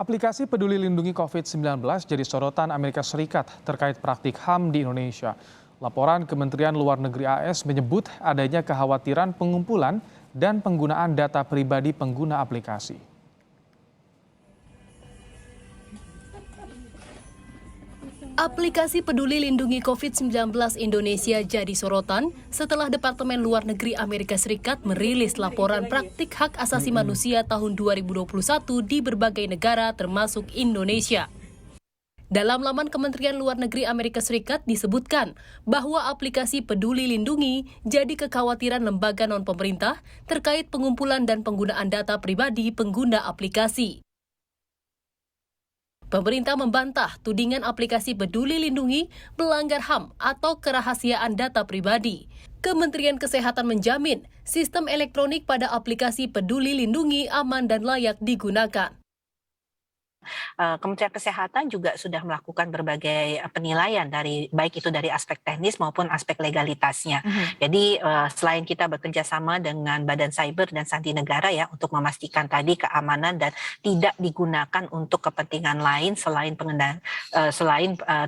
Aplikasi Peduli Lindungi COVID-19 jadi sorotan Amerika Serikat terkait praktik HAM di Indonesia. Laporan Kementerian Luar Negeri AS menyebut adanya kekhawatiran pengumpulan dan penggunaan data pribadi pengguna aplikasi. Aplikasi Peduli Lindungi COVID-19 Indonesia jadi sorotan setelah Departemen Luar Negeri Amerika Serikat merilis laporan praktik hak asasi manusia tahun 2021 di berbagai negara termasuk Indonesia. Dalam laman Kementerian Luar Negeri Amerika Serikat disebutkan bahwa aplikasi Peduli Lindungi jadi kekhawatiran lembaga non-pemerintah terkait pengumpulan dan penggunaan data pribadi pengguna aplikasi. Pemerintah membantah tudingan aplikasi Peduli Lindungi melanggar HAM atau kerahasiaan data pribadi. Kementerian Kesehatan menjamin sistem elektronik pada aplikasi Peduli Lindungi aman dan layak digunakan. Kementerian Kesehatan juga sudah melakukan berbagai penilaian baik itu dari aspek teknis maupun aspek legalitasnya. Jadi selain kita bekerja sama dengan Badan Cyber dan Sandi Negara ya untuk memastikan tadi keamanan dan tidak digunakan untuk kepentingan lain selain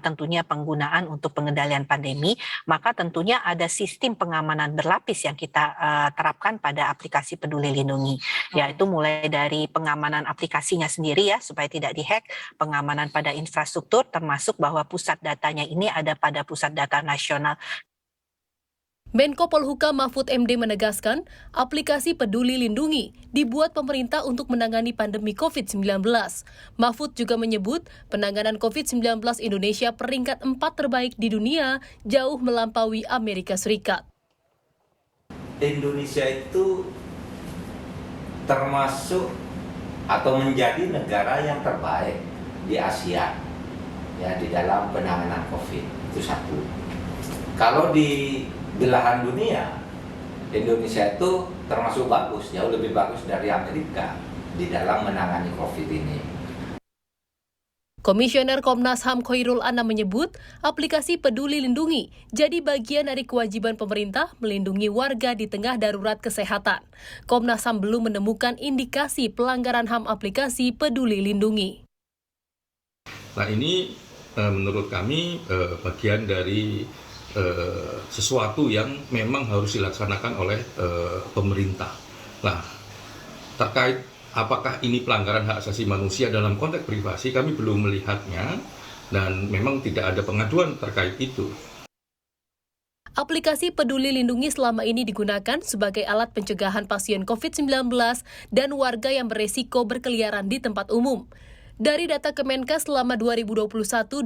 tentunya penggunaan untuk pengendalian pandemi, maka tentunya ada sistem pengamanan berlapis yang kita terapkan pada aplikasi Peduli Lindungi. Yaitu mulai dari pengamanan aplikasinya sendiri ya supaya tidak dihack, pengamanan pada infrastruktur termasuk bahwa pusat datanya ini ada pada pusat data nasional. Menko Polhukam Mahfud MD menegaskan, aplikasi Peduli Lindungi dibuat pemerintah untuk menangani pandemi COVID-19. Mahfud juga menyebut penanganan COVID-19 Indonesia peringkat 4 terbaik di dunia, jauh melampaui Amerika Serikat. Indonesia itu termasuk atau menjadi negara yang terbaik di Asia ya di dalam penanganan COVID, itu satu. Kalau di belahan dunia, Indonesia itu termasuk bagus, jauh lebih bagus dari Amerika di dalam menangani COVID ini. Komisioner Komnas HAM Khoirul Anam menyebut aplikasi Peduli Lindungi jadi bagian dari kewajiban pemerintah melindungi warga di tengah darurat kesehatan. Komnas HAM belum menemukan indikasi pelanggaran HAM aplikasi Peduli Lindungi. Nah ini menurut kami bagian dari sesuatu yang memang harus dilaksanakan oleh pemerintah. Nah terkait apakah ini pelanggaran hak asasi manusia dalam konteks privasi, kami belum melihatnya dan memang tidak ada pengaduan terkait itu. Aplikasi Peduli Lindungi selama ini digunakan sebagai alat pencegahan pasien COVID-19 dan warga yang beresiko berkeliaran di tempat umum. Dari data Kemenkes selama 2021-2022,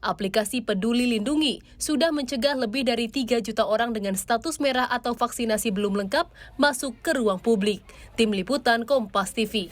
aplikasi Peduli Lindungi sudah mencegah lebih dari 3 juta orang dengan status merah atau vaksinasi belum lengkap masuk ke ruang publik. Tim Liputan Kompas TV.